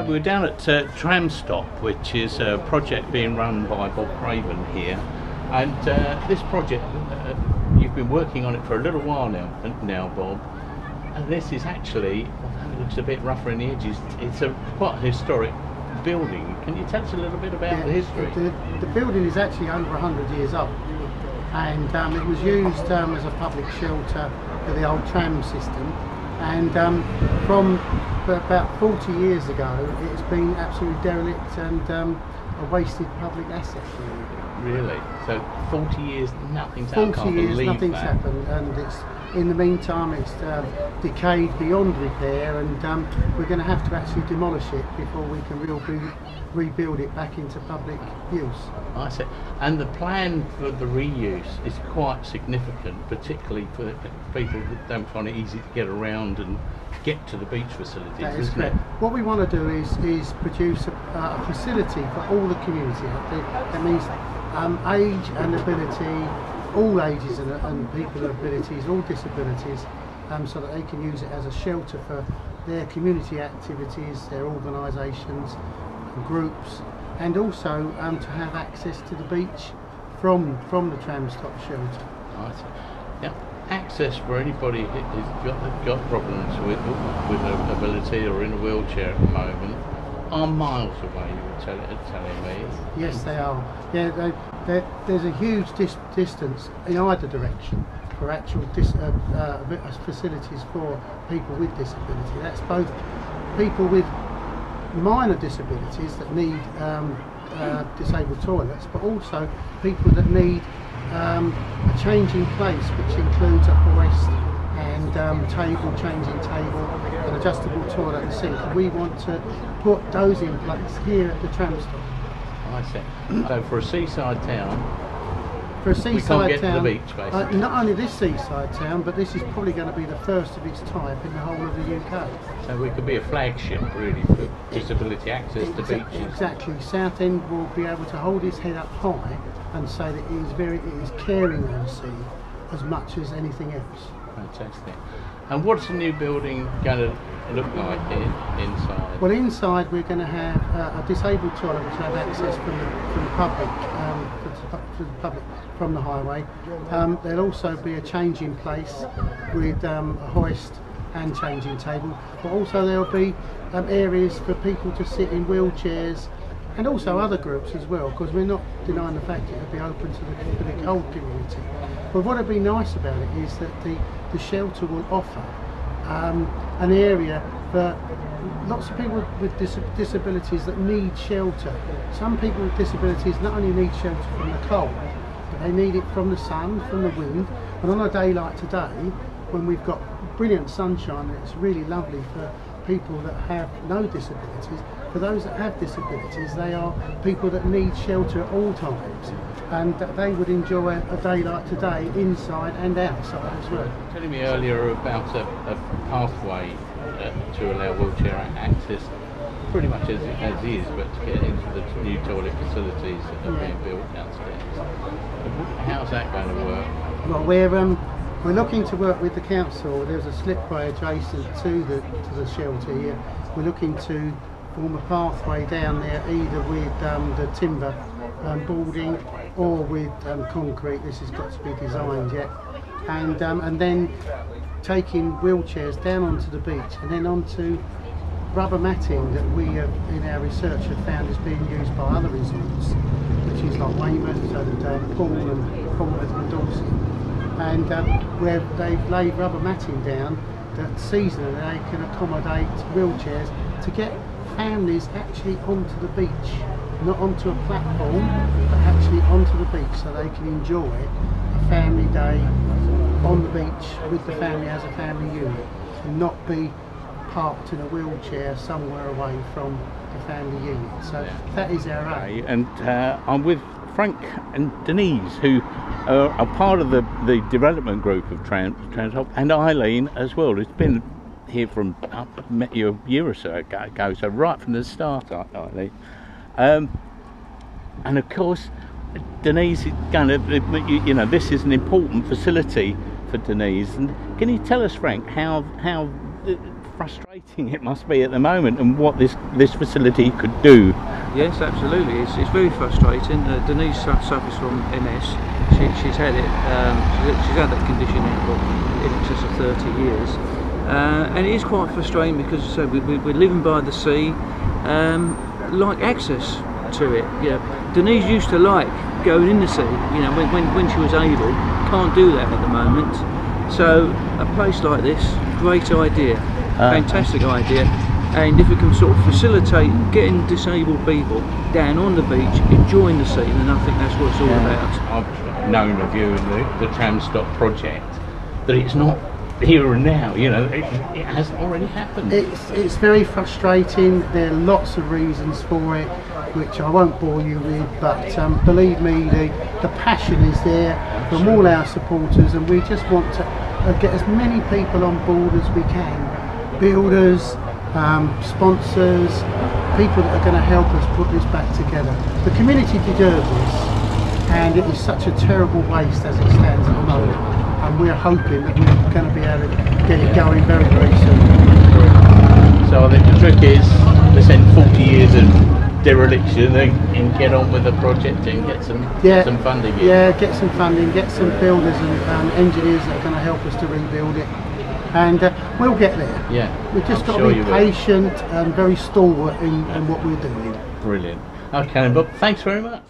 we're down at Tram Stop, which is a project being run by Bob Craven here, and this project you've been working on it for a little while now, Bob. And this is actually, although it looks a bit rougher in the edges, it's a quite a historic building. Can you tell us a little bit about the history? The building is actually over 100 years old, and it was used as a public shelter for the old tram system. And from about 40 years ago, it's been absolutely derelict and a wasted public asset. Really? So 40 years, nothing's happened. 40 years, nothing's happened, and it's in the meantime it's decayed beyond repair, and we're going to have to actually demolish it before we can rebuild it back into public use. I see. And the plan for the reuse is quite significant, particularly for people that don't find it easy to get around and get to the beach facilities. That is correct. What we want to do is produce a facility for all the community out there. That means age and ability, all ages and people with abilities, all disabilities, so that they can use it as a shelter for their community activities, their organisations and groups, and also to have access to the beach from the Tram Stop shelter. I see. Now, access for anybody who's got problems with ability or in a wheelchair at the moment are miles away, you were telling me. Yes, they are. Yeah, there's a huge distance in either direction for actual facilities for people with disability. That's both people with minor disabilities that need disabled toilets, but also people that need a changing place, which includes a hoist and changing table, an adjustable toilet and sink. We want to put those in place here at the Tram Stop. I see. So for a seaside town, we can't get to the beach, basically. Not only this seaside town, but this is probably going to be the first of its type in the whole of the UK. So we could be a flagship, really, for disability access to beaches. Exactly. Southend will be able to hold its head up high and say that it is caring of the sea as much as anything else. Fantastic. And what's the new building going to look like inside? Well, inside we're going to have a disabled toilet which will have access from the public from the highway. There'll also be a changing place with a hoist and changing table, but also there'll be areas for people to sit in wheelchairs, and also other groups as well, because we're not denying the fact it will be open to the cold community. But what would be nice about it is that the shelter will offer an area for lots of people with disabilities that need shelter. Some people with disabilities not only need shelter from the cold, but they need it from the sun, from the wind. And on a day like today, when we've got brilliant sunshine, and it's really lovely for people that have no disabilities. For those that have disabilities, they are people that need shelter at all times, and that they would enjoy a day like today inside and outside as well. Telling me earlier about a pathway to allow wheelchair access, pretty much as is, but to get into the new toilet facilities that are being built downstairs. How's that going to work? Well, we're looking to work with the council. There's a slipway adjacent to the shelter here. We're looking to form a pathway down there, either with the timber boarding or with concrete. This has got to be designed yet, and then taking wheelchairs down onto the beach and then onto rubber matting that we have, in our research, have found is being used by other resorts, which is like Weymouth and Poole and Dorset, and where they've laid rubber matting down that seasonally they can accommodate wheelchairs to get families actually onto the beach, not onto a platform, but actually onto the beach, so they can enjoy a family day on the beach with the family as a family unit, and not be parked in a wheelchair somewhere away from the family unit. So that is our aim. And I'm with Frank and Denise, who are part of the development group of Tram Stop, and Eileen as well, who's been here from, I met you a year or so ago, so right from the start, Eileen. And of course, Denise is going to, you know, this is an important facility for Denise. And can you tell us, Frank, how frustrating it must be at the moment, and what this facility could do. Yes, absolutely. It's very frustrating. Denise suffers from MS. She's had it. She's had that condition in excess of 30 years, and it is quite frustrating because, as I say, we're living by the sea, like access to it. Yeah, Denise used to like going in the sea. You know, when she was able. Can't do that at the moment. So a place like this, great idea, fantastic idea. And if we can sort of facilitate getting disabled people down on the beach, enjoying the sea, then I think that's what it's all about. I've known of you and the Tram Stop project, that it's not here and now, you know, it has already happened. It's very frustrating. There are lots of reasons for it, which I won't bore you with, but believe me, the passion is there from all our supporters, and we just want to get as many people on board as we can. Builders, sponsors, people that are going to help us put this back together. The community deserves this, and it is such a terrible waste as it stands at the moment, and we're hoping that we're going to be able to get it going very, very soon. So I think the trick is to send 40 years of dereliction and get on with the project and get some funding in. Yeah, get some funding, get some builders and engineers that are going to help us to rebuild it. And we'll get there. Yeah, We've just got to be patient and very stalwart in what we're doing. Brilliant. Okay, Bob, thanks very much.